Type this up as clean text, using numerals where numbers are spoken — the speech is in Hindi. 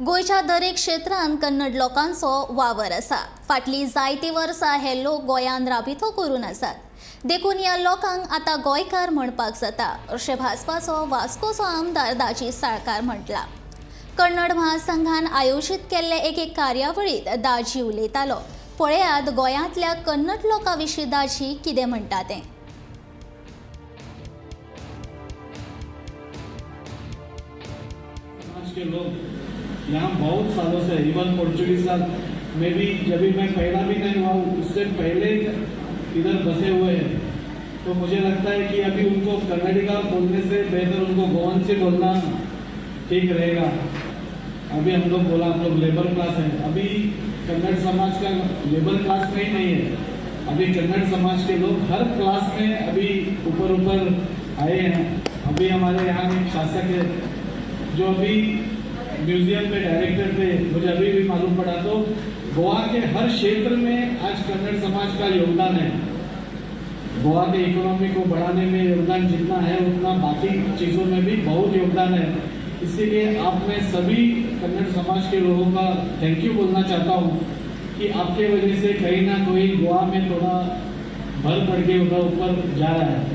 गोयच्या दरेक क्षेत्रांत कन्नड लोकांचो वावर आसा। फाटलीं जायतीं वर्सां हे लोक गोंयांत राबितो करून आसात। देखून ह्या लोकांक आतां गोंयकार म्हणपाक जाता अशें भाजपाचो वास्कोचो आमदार दाजी साळकार म्हटला। कन्नड महासंघान आयोजीत केल्ले एके कार्यावळींत दाजी उलयतालो। पळयात गोंयांतल्या कन्नड लोकां विशीं दाजी कितें म्हणटा तें। के लोग यहाँ बहुत सालों से इवन पोर्चुगीज में भी जब भी मैं पहला भी नहीं हुआ उससे पहले इधर बसे हुए हैं, तो मुझे लगता है कि अभी उनको कन्नड़ी का बोलने से बेहतर उनको गोवन से बोलना ठीक रहेगा। अभी हम लोग बोला हम लोग लेबर क्लास है, अभी कन्नड़ समाज का लेबर क्लास में ही नहीं है। अभी कन्नड़ समाज के लोग हर क्लास में अभी ऊपर आए हैं। अभी हमारे यहाँ एक शासक है जो अभी म्यूजियम में डायरेक्टर थे, मुझे अभी भी मालूम पड़ा। तो गोवा के हर क्षेत्र में आज कन्नड़ समाज का योगदान है। गोवा के इकोनॉमी को बढ़ाने में योगदान जितना है उतना बाकी चीज़ों में भी बहुत योगदान है। इसीलिए आप मैं सभी कन्नड़ समाज के लोगों का थैंक यू बोलना चाहता हूँ कि आपके वजह से कहीं ना कहीं गोवा में थोड़ा भर बढ़ के ऊपर जा रहा है।